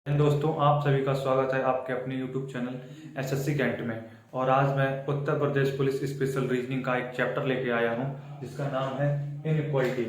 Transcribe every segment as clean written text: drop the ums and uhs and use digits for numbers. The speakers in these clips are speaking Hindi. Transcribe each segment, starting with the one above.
दोस्तों, आप सभी का स्वागत है आपके अपने YouTube चैनल एसएससी कैंट में। और आज मैं Uttar Pradesh police special reasoning का एक चैप्टर लेके आया हूं जिसका नाम है इनइक्वालिटी।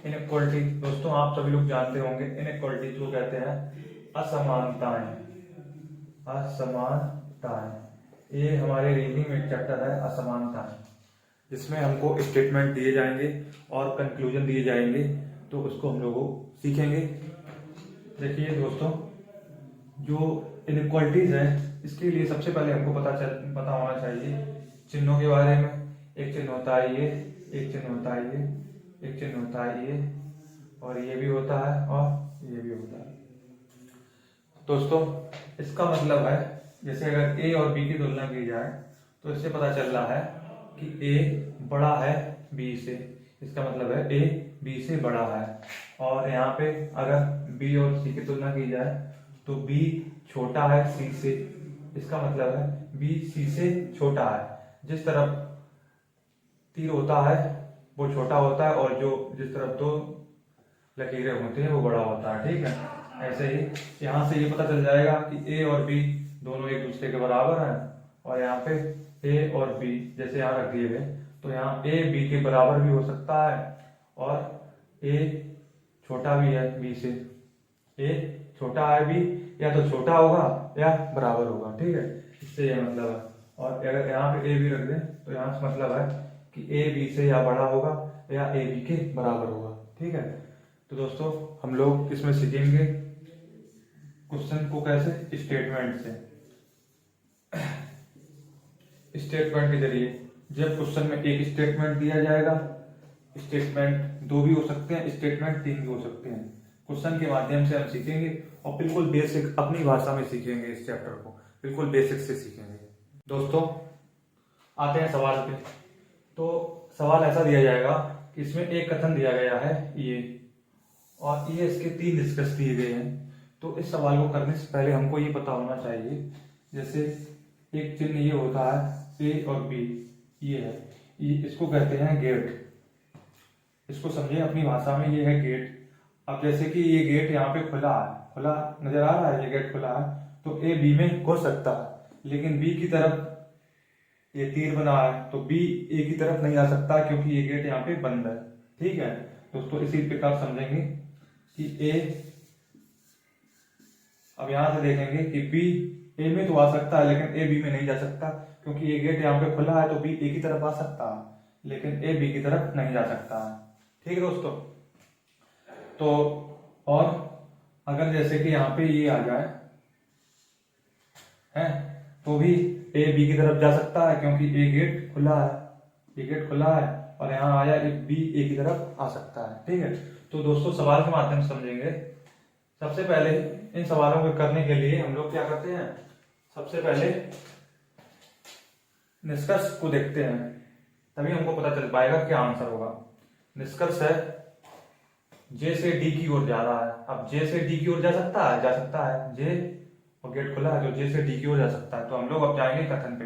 इनइक्वालिटी दोस्तों आप सभी लोग जानते होंगे, इनइक्वालिटी को कहते हैं असमानताएं। असमानताएं ये हमारे रीजनिंग में एक चैप्टर है असमानताएं, जिसमें हमको स्टेटमेंट दिए जाएंगे और कंक्लूजन दिए जाएंगे, तो उसको हम लोग सीखेंगे। देखिए दोस्तों, जो इनइक्वालिटीज है इसके लिए सबसे पहले हमको पता होना चाहिए चिन्हों के बारे में। एक चिन्ह होता है ये, एक चिन्ह होता है ये, एक चिन्ह होता है ये, और ये भी होता है और ये भी होता है। दोस्तों, इसका मतलब है जैसे अगर ए और बी की तुलना की जाए तो इससे पता चल रहा है कि ए बड़ा है बी से। इसका मतलब है ए बी से बड़ा है। और यहाँ पे अगर बी और सी की तुलना की जाए तो बी छोटा है सी से। इसका मतलब है बी सी से छोटा है। जिस तरफ तीर होता है वो छोटा होता है और जो जिस तरफ दो लकीरें होती हैं वो बड़ा होता है। ठीक है, ऐसे ही यहाँ से ये पता चल जाएगा कि ए और बी दोनों एक दूसरे के बराबर हैं। और यहाँ पे ए और बी जैसे यहाँ रख दिए गए, तो यहाँ ए बी के बराबर भी हो सकता है और ए छोटा भी है बी से। ए छोटा है बी, या तो छोटा होगा या बराबर होगा। ठीक है, इससे ये मतलब है। और अगर यहाँ पे ए बी रख दें तो यहाँ से मतलब है कि ए बी से या बड़ा होगा या ए बी के बराबर होगा। ठीक है, तो दोस्तों हम लोग इसमें सीखेंगे क्वेश्चन को कैसे, स्टेटमेंट से। स्टेटमेंट के जरिए जब क्वेश्चन में एक स्टेटमेंट दिया जाएगा, स्टेटमेंट दो भी हो सकते हैं, स्टेटमेंट तीन भी हो सकते हैं। क्वेश्चन के माध्यम से हम सीखेंगे और बिल्कुल बेसिक अपनी भाषा में सीखेंगे। इस चैप्टर को बिल्कुल बेसिक से सीखेंगे। दोस्तों आते हैं सवाल पे। तो सवाल ऐसा दिया जाएगा कि इसमें एक कथन दिया गया है ये, और ये इसके तीन निष्कर्ष दिए गए हैं। तो इस सवाल को करने से पहले हमको ये पता होना चाहिए, जैसे एक चिन्ह ये होता है ए और बी, ये है, ये इसको कहते हैं गेट। इसको समझिए अपनी भाषा में, ये है गेट। अब जैसे कि ये गेट यहाँ पे खुला है, खुला नजर आ रहा है, ये गेट खुला है, तो ए बी में घुस सकता है। लेकिन बी की तरफ ये तीर बना है तो बी ए की तरफ नहीं आ सकता क्योंकि ये गेट यहाँ पे बंद है। ठीक है दोस्तों, इसी प्रकार समझेंगे कि ए, अब यहां से देखेंगे कि बी ए में तो आ सकता है लेकिन ए बी में नहीं जा सकता, क्योंकि ये गेट यहाँ पे खुला है तो बी ए की तरफ आ सकता है लेकिन ए बी की तरफ नहीं जा सकता है। ठीक है दोस्तों, तो और अगर जैसे कि यहाँ पे ये आ जाए है तो भी ए बी की तरफ जा सकता है क्योंकि ए गेट खुला है, ये गेट खुला है, और यहाँ आया बी ए की तरफ आ सकता है। ठीक है, तो दोस्तों सवाल के माध्यम से समझेंगे। सबसे पहले इन सवालों को करने के लिए हम लोग क्या करते हैं, सबसे पहले निष्कर्ष को देखते हैं, तभी हमको पता चल पाएगा क्या आंसर होगा। निष्कर्ष है जे से डी की ओर जा रहा है। अब जे से डी की ओर जा सकता है, जा सकता है, जे और गेट खुला है तो जे से डी की ओर जा सकता है। तो हम लोग अब जाएंगे कथन पे,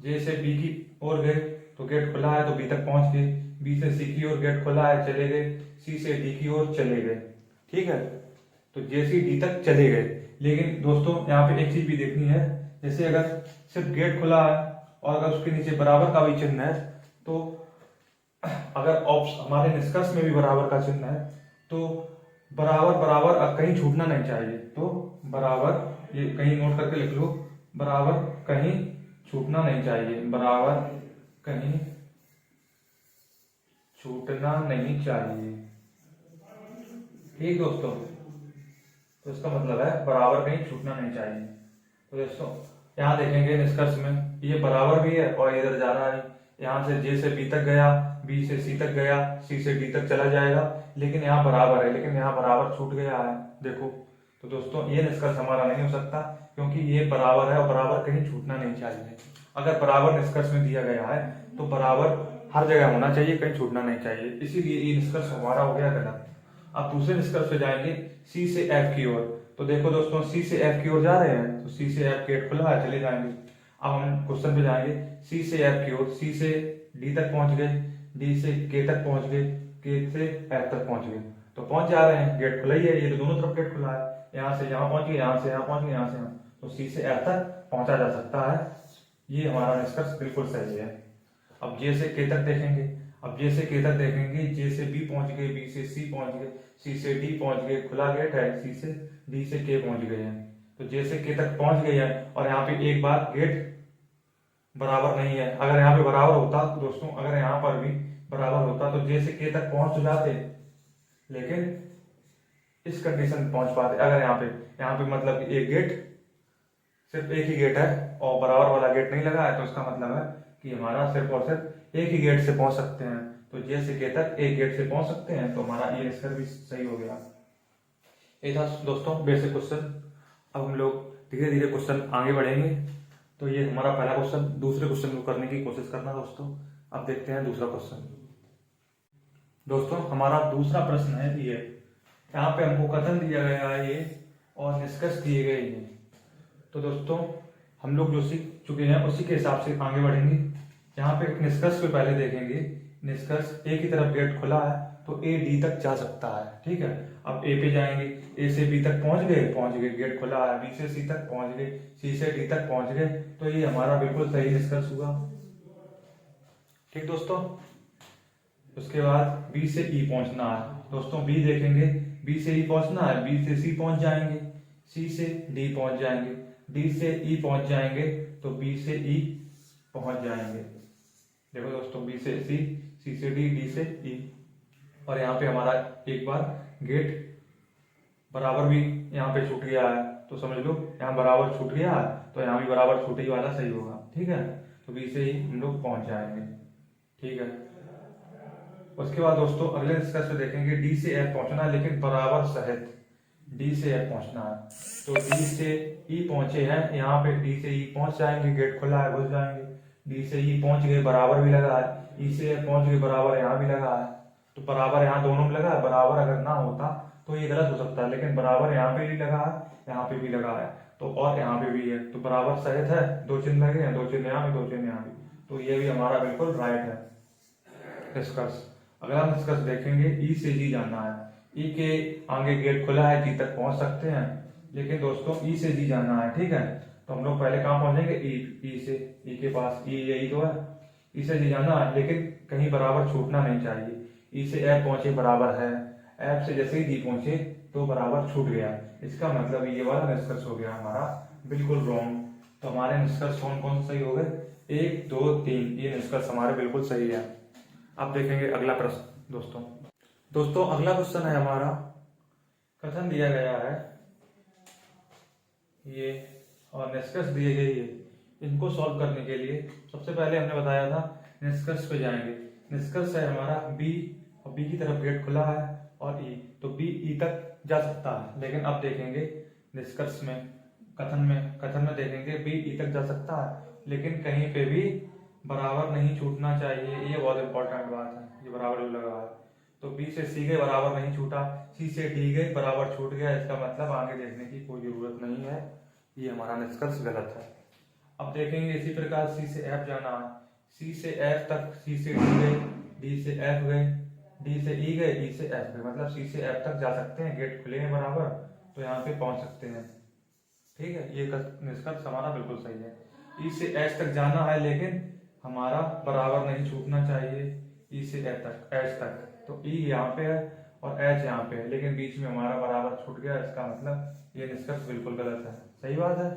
जे से बी की ओर गए तो गेट खुला है तो बी तक पहुंच गए, बी से सी की ओर गेट खुला है चले गए, सी से डी की ओर चले गए। ठीक है, तो जे से डी तक चले गए। लेकिन दोस्तों यहाँ पे एक चीज भी देखनी है, जैसे अगर सिर्फ गेट खुला है और अगर उसके नीचे बराबर का भी चिन्ह है, तो अगर हमारे निष्कर्ष में भी बराबर का चिन्ह है तो बराबर बराबर कहीं छूटना नहीं चाहिए। तो बराबर ये कहीं नोट करके लिख लो, बराबर कहीं छूटना नहीं चाहिए, बराबर कहीं छूटना नहीं चाहिए। ठीक दोस्तों, तो इसका मतलब है बराबर कहीं छूटना नहीं चाहिए। तो दोस्तों यहाँ देखेंगे निष्कर्ष में ये बराबर भी है और इधर जा रहा है, यहाँ से जे से बी तक गया, बी से सी तक गया, सी से डी तक चला जाएगा, लेकिन यहाँ बराबर है, लेकिन यहाँ बराबर छूट गया है। देखो तो दोस्तों ये निष्कर्ष हमारा नहीं हो सकता क्योंकि ये बराबर है और बराबर कहीं छूटना नहीं चाहिए। अगर बराबर निष्कर्ष में दिया गया है तो बराबर हर जगह होना चाहिए, कहीं छूटना नहीं चाहिए, इसीलिए ये निष्कर्ष हमारा हो गया गलत। अब दूसरे निष्कर्ष पे जाएंगे सी से एफ की ओर। तो देखो दोस्तों सी से एफ की ओर जा रहे हैं तो सी से एफ गेट खुला है, चले जाएंगे। अब हम क्वेश्चन पे जाएंगे सी से एफ की ओर, सी से डी तक पहुंच गए, डी से के तक पहुंच गए, के से एफ तक पहुंच गए, तो पहुंच जा रहे हैं, गेट खुला ही है, ये तो दोनों तरफ गेट खुला है। यहाँ से यहाँ पहुंच गए, यहाँ से यहाँ पहुंच गए, यहाँ से यहाँ, तो सी से एफ तक पहुंचा जा सकता है। ये हमारा निष्कर्ष बिल्कुल सही है। अब जे से के तक देखेंगे। अब जे से के तक देखेंगे, जे से बी पहुंच गए, बी से सी पहुंच गए, सी से डी पहुंच गए, खुला गेट है, सी से डी से के पहुंच गए हैं। तो जे से के तक पहुंच गए हैं और यहाँ पे एक बार गेट बराबर नहीं है। अगर यहाँ पे बराबर होता तो दोस्तों, अगर यहाँ पर भी बराबर होता तो जे से के तक पहुंच जाते, लेकिन इस कंडीशन में पहुंच पाते। अगर यहाँ पे मतलब एक गेट, सिर्फ एक ही गेट है और बराबर वाला गेट नहीं लगा है, तो इसका मतलब है कि हमारा सिर्फ और सिर्फ एक ही गेट से पहुंच सकते हैं। तो जे से के तक एक गेट से पहुंच सकते हैं, तो हमारा ये निष्कर्ष भी सही हो गया। ये था दोस्तों बेसिक क्वेश्चन। अब हम लोग धीरे धीरे क्वेश्चन आगे बढ़ेंगे। तो ये हमारा पहला क्वेश्चन, दूसरे क्वेश्चन को करने की कोशिश करना दोस्तों। अब देखते हैं दूसरा क्वेश्चन। दोस्तों हमारा दूसरा प्रश्न है ये, यहाँ पे हमको कथन दिया गया है ये और निष्कर्ष दिए गए हैं। तो दोस्तों हम लोग जो सीख चुके हैं उसी के हिसाब से आगे बढ़ेंगे। यहाँ पे निष्कर्ष पे पहले देखेंगे। निष्कर्ष ए की तरफ गेट खुला है तो ए डी तक जा सकता है, ठीक है। अब ए पे जाएंगे, ए से बी तक पहुंच गए, गेट खुला है, बी से सी तक पहुंच गए, सी से डी तक पहुंच गए, तो ये हमारा बिल्कुल सही निष्कर्ष हुआ, ठीक दोस्तों। उसके बाद बी से ई पहुंचना है दोस्तों। बी देखेंगे, बी से ई पहुंचना है, बी से सी पहुंच जाएंगे, सी से डी पहुंच जाएंगे, डी से ई पहुंच जाएंगे, तो बी से ई पहुंच जाएंगे। देखो दोस्तों, बी से सी, सी से डी, डी से ई। और यहाँ पे हमारा एक बार गेट बराबर भी यहाँ पे छूट गया है, तो समझ लो यहाँ बराबर छूट गया है, तो यहाँ भी बराबर छूटे ही वाला सही होगा, ठीक है। तो बी से ही हम लोग पहुंच जाएंगे, ठीक है। उसके बाद दोस्तों अगले निष्कर्ष पे देखेंगे, डी से एफ पहुंचना है लेकिन बराबर सहित डी से एफ पहुंचना है। तो डी से ई पहुंचे हैं, यहाँ पे डी से ई पहुंच जाएंगे, गेट खुला है, घुस जाएंगे। डी से ई पहुंच गए, बराबर भी लगा है, ई से एफ पहुंच गए, बराबर यहाँ भी लगा है। तो बराबर यहाँ दोनों में लगा है, बराबर अगर ना होता तो ये गलत हो सकता है, लेकिन बराबर यहाँ पे भी लगा है, यहाँ पे भी लगा है, तो और यहाँ पे भी है, तो बराबर सहित है, दो चिन्ह लगे हैं, दो चिन्ह यहाँ भी, दो चिन्ह यहाँ भी, तो ये भी हमारा बिल्कुल राइट है निष्कर्ष। अगला निष्कर्ष देखेंगे, ई से जी जाना है। ई के आगे गेट खुला है, जी तक पहुंच सकते हैं, लेकिन दोस्तों ई से जी जाना है, ठीक है। तो हम लोग पहले कहाँ पहुंचेंगे, ई से, ई के पास, ई यही तो है, ई से जी जाना है, लेकिन कहीं बराबर छूटना नहीं चाहिए। ई से एफ पहुंचे, बराबर है, एफ से जैसे ही जी पहुंचे तो बराबर छूट गया, इसका मतलब ये वाला निष्कर्ष हो गया हमारा बिल्कुल रॉन्ग। तो हमारे निष्कर्ष कौन कौन सही हो गए, 1 2 3, ये निष्कर्ष हमारे बिल्कुल सही है। अब देखेंगे अगला प्रश्न दोस्तों अगला क्वेश्चन है हमारा, कथन दिया गया है ये और निष्कर्ष दिए गए ये। इनको सॉल्व करने के लिए सबसे पहले हमने बताया था निष्कर्ष पे जाएंगे। निष्कर्ष है हमारा बी, और बी की तरफ गेट खुला है और ई, तो बी ई तक जा सकता है, लेकिन अब देखेंगे निष्कर्ष में, कथन में देखेंगे बी ई तक जा सकता है, लेकिन कहीं पे भी बराबर नहीं छूटना चाहिए। ये बहुत इंपॉर्टेंट बात है, ये बराबर लगा है। तो बी से सी गए, बराबर नहीं छूटा, सी से डी गए, बराबर छूट गया, इसका मतलब आगे देखने की कोई जरूरत नहीं है, ये हमारा निष्कर्ष गलत है। अब देखेंगे इसी प्रकार सी से एफ जाना है, सी से एफ तक, सी से डी गए, डी से एफ गए, डी से ई गए, ई से एफ गए, मतलब सी से एफ तक जा सकते हैं, गेट खुले हैं बराबर, तो यहाँ पे पहुंच सकते हैं, ठीक है। ये निष्कर्ष हमारा बिल्कुल सही है। ई से एच तक जाना है, लेकिन हमारा बराबर नहीं छूटना चाहिए, ई से एच तक, तो ई यहाँ पे है और एच यहाँ पे है, लेकिन बीच में हमारा बराबर छूट गया, इसका मतलब ये निष्कर्ष बिल्कुल गलत है, सही बात है।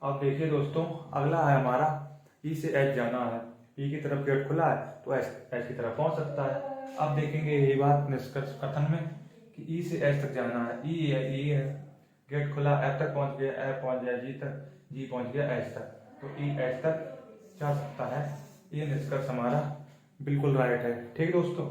अब देखिए दोस्तों अगला है हमारा, ई से एच जाना है, ई की तरफ गेट खुला है तो एच की तरफ पहुंच सकता है। अब देखेंगे यही बात निष्कर्ष कथन में कि ई से एच तक जाना है, ई है, गेट खुला, एफ तक पहुंच गया, एफ पहुंच गया जी तक, जी पहुंच गया एच तक, तो ई एच तक जा सकता है, ये निष्कर्ष हमारा बिल्कुल राइट है, ठीक दोस्तों।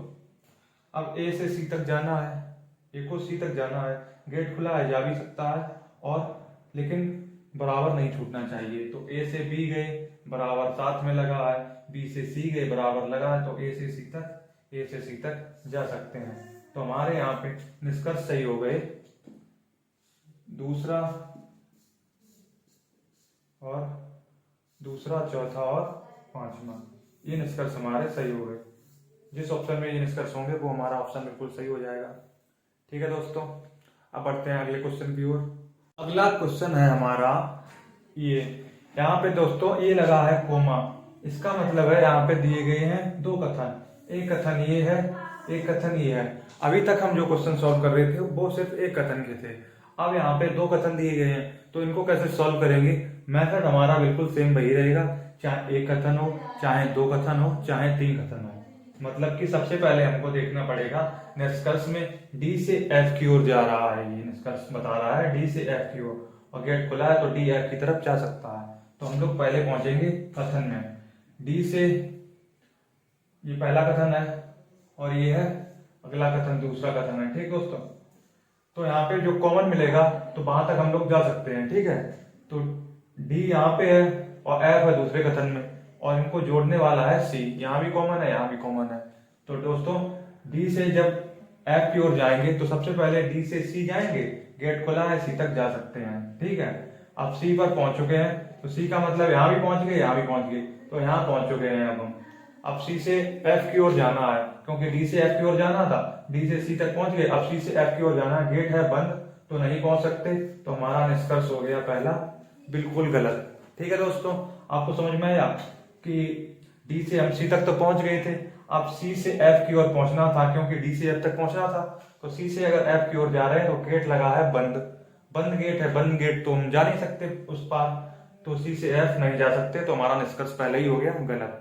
अब ए से सी तक जाना है, ए को सी तक जाना है, गेट खुला है, जा भी सकता है, और लेकिन बराबर नहीं छूटना चाहिए। तो ए से बी गए, बराबर साथ में लगा है, बी से सी गए, बराबर लगा है, तो ए से सी तक जा सकते हैं। तो हमारे यहाँ पे निष्कर्ष सही हो गए, दूसरा चौथा और पांचवा, ये निष्कर्ष हमारे सही हो गए। जिस ऑप्शन में ये निष्कर्ष होंगे वो हमारा ऑप्शन बिल्कुल सही हो जाएगा, ठीक है दोस्तों। अब बढ़ते हैं अगले क्वेश्चन की ओर। अगला क्वेश्चन है हमारा ये, यहाँ पे दोस्तों ये लगा है कोमा, इसका मतलब है यहाँ पे दिए गए हैं दो कथन, एक कथन ये है, एक कथन ये है। अभी तक हम जो क्वेश्चन सॉल्व कर रहे थे वो सिर्फ एक कथन के थे, अब यहाँ पे दो कथन दिए गए हैं, तो इनको कैसे सॉल्व करेंगे। मेथड हमारा बिल्कुल सेम वही रहेगा, चाहे एक कथन हो, चाहे दो कथन हो, चाहे तीन कथन हो। मतलब कि सबसे पहले हमको देखना पड़ेगा निष्कर्ष में डी से एफ की ओर जा रहा है, ये निष्कर्ष बता रहा है डी से एफ की ओर, और गेट खुला है तो डी एफ की तरफ जा सकता है। तो हम लोग पहले पहुंचेंगे कथन में, डी से, ये पहला कथन है और ये है अगला कथन, दूसरा कथन है। ठीक दोस्तों, तो यहाँ पे जो कॉमन मिलेगा तो वहां तक हम लोग जा सकते हैं। ठीक है, तो डी यहाँ पे है और एफ है दूसरे कथन में, और इनको जोड़ने वाला है सी, यहाँ भी कॉमन है, यहाँ भी कॉमन है। तो दोस्तों डी से जब एफ की ओर जाएंगे तो सबसे पहले डी से सी जाएंगे, गेट खुला है, सी तक जा सकते हैं। ठीक है, अब सी पर पहुंच चुके हैं, तो सी का मतलब यहाँ भी पहुंच गए, यहाँ भी पहुंच गए, तो यहाँ पहुंच चुके हैं अब हम। अब सी से एफ की ओर जाना है, क्योंकि डी से एफ की ओर जाना था, डी से सी तक पहुंच गए, अब सी से एफ की ओर जाना है, गेट है बंद तो नहीं पहुंच सकते, तो हमारा निष्कर्ष हो गया पहला बिल्कुल गलत। ठीक है दोस्तों, आपको समझ में आया कि डी से हम सी तक तो पहुंच गए थे, अब सी से एफ की ओर पहुंचना था, क्योंकि डी से एफ तक पहुंचना था, तो सी से अगर एफ की ओर जा रहे हैं तो गेट लगा है बंद, बंद गेट है, बंद गेट तो हम जा नहीं सकते उस पार, तो सी से एफ नहीं जा सकते, तो हमारा निष्कर्ष पहले ही हो गया गलत।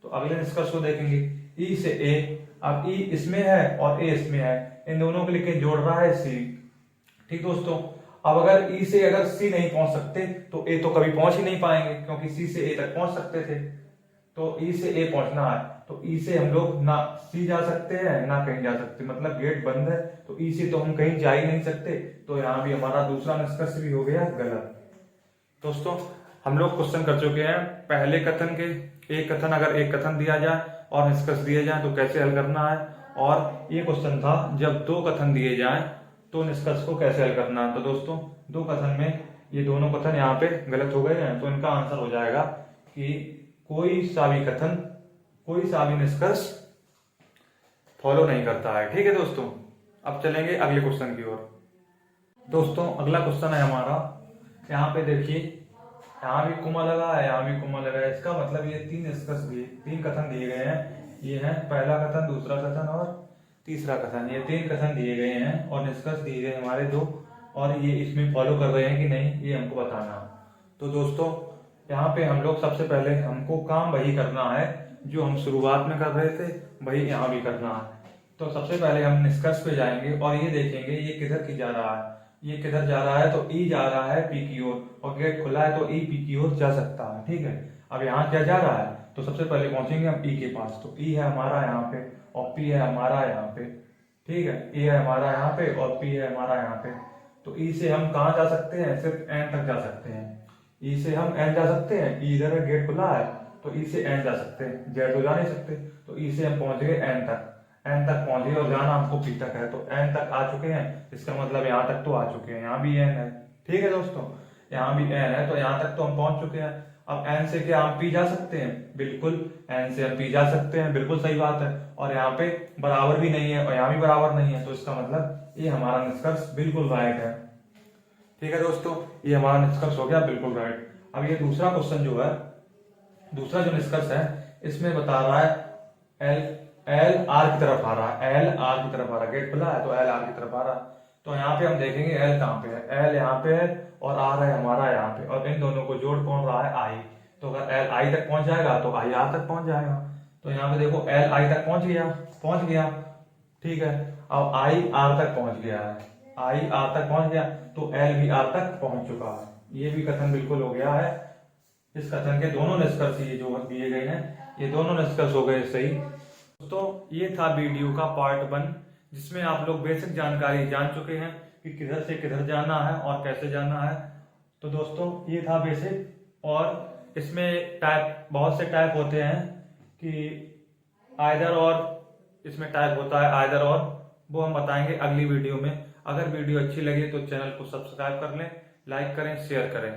तो अगले निष्कर्ष को देखेंगे, ई से ए, अब ई इसमें है और ए इसमें है, इन दोनों को लेके जोड़ रहा है सी। ठीक दोस्तों, अब अगर ई से अगर सी नहीं पहुंच सकते तो ए तो कभी पहुंच ही नहीं पाएंगे, क्योंकि सी से ए तक पहुंच सकते थे, तो ई से ए पहुंचना है, तो ई से हम लोग ना सी जा सकते हैं ना कहीं जा सकते, मतलब गेट बंद है, तो ई से तो हम कहीं जा ही नहीं सकते, तो यहाँ भी हमारा दूसरा निष्कर्ष भी हो गया गलत। दोस्तों हम लोग क्वेश्चन कर चुके हैं पहले कथन के, एक कथन अगर एक कथन दिया जाए और निष्कर्ष दिए जाए तो कैसे हल करना है, और ये क्वेश्चन था जब दो कथन दिए जाए तो निष्कर्ष को कैसे हल करना है। तो दोस्तों दो कथन में ये दोनों कथन यहाँ पे गलत हो गए हैं, तो इनका आंसर हो जाएगा कि कोई सा भी कथन, कोई सा भी निष्कर्ष फॉलो नहीं करता है। ठीक है दोस्तों, अब चलेंगे अगले क्वेश्चन की ओर। दोस्तों अगला क्वेश्चन है हमारा, यहाँ पे देखिए, यहाँ भी कोमा लगा है, यहाँ भी कोमा लगा है, इसका मतलब ये तीन निष्कर्ष दिए, तीन कथन दिए गए हैं, ये है पहला कथन, दूसरा कथन और तीसरा कथन, ये तीन कथन दिए गए हैं और निष्कर्ष दिए गए हमारे दो, और ये इसमें फॉलो कर रहे हैं कि नहीं ये हमको बताना। तो दोस्तों यहाँ पे हम लोग सबसे पहले हमको काम वही करना है जो हम शुरुआत में कर रहे थे, वही यहाँ भी करना है। तो सबसे पहले हम निष्कर्ष पे जाएंगे और ये देखेंगे ये किधर की जा रहा है, ये किधर जा रहा है, तो ई जा रहा है पी की ओर, और गेट खुला है तो ई पी की ओर जा सकता है। ठीक है, अब यहाँ क्या जा रहा है, तो सबसे पहले पहुंचेंगे हम ई के पास, तो ई है हमारा यहाँ पे और पी है हमारा यहाँ पे। ठीक है, ई है हमारा यहाँ पे और पी है हमारा यहाँ पे, तो ई से हम कहाँ जा सकते हैं, सिर्फ एन तक जा सकते हैं, ई से हम एन जा सकते हैं, ई इधर है गेट खुला है तो ई से एन जा सकते हैं, जेड तो जा नहीं सकते, तो ई से हम पहुंच गए एन तक, एन तक पहुंचे और जाना हमको पी तक है, तो एन तक आ चुके हैं, इसका मतलब यहाँ तक तो आ चुके हैं, यहाँ भी एन है। ठीक है दोस्तों, यहाँ भी एन है, तो यहाँ तक तो हम पहुंच चुके हैं। अब एन से क्या हम पी जा सकते हैं, बिल्कुल एन से हम पी जा सकते हैं, बिल्कुल सही बात है, और यहाँ पे बराबर भी नहीं है और यहाँ भी बराबर नहीं है, तो इसका मतलब ये हमारा निष्कर्ष बिल्कुल राइट है। ठीक है दोस्तों, ये हमारा निष्कर्ष हो गया बिल्कुल राइट। अब ये दूसरा क्वेश्चन जो है, दूसरा जो निष्कर्ष है इसमें बता रहा है एल आर की तरफ आ रहा है, एल आर की तरफ आ रहा है, गेट खुला है तो एल आर की तरफ आ रहा है, तो यहाँ पे हम देखेंगे एल कहाँ पे है, एल यहाँ पे है और आर है हमारा यहाँ पे, और इन दोनों को जोड़ कौन रहा है, आई, तो अगर एल आई तक पहुंच जाएगा तो आई आर तक पहुंच जाएगा, तो यहाँ पे देखो एल आई तक पहुंच गया। ठीक है, अब आई आर तक पहुंच गया है, आई आर तक पहुंच गया, तो एल भी आर तक पहुंच चुका है, ये भी कथन बिल्कुल हो गया है। इस कथन के दोनों निष्कर्ष ये जो दिए गए हैं, ये दोनों निष्कर्ष हो गए सही। दोस्तों ये था वीडियो का पार्ट 1, जिसमें आप लोग बेसिक जानकारी जान चुके हैं कि किधर से किधर जाना है और कैसे जाना है। तो दोस्तों ये था बेसिक, और इसमें टाइप, बहुत से टाइप होते हैं कि आइदर और, इसमें टाइप होता है आइदर और, वो हम बताएंगे अगली वीडियो में। अगर वीडियो अच्छी लगे तो चैनल को सब्सक्राइब कर लें, लाइक करें, शेयर करें।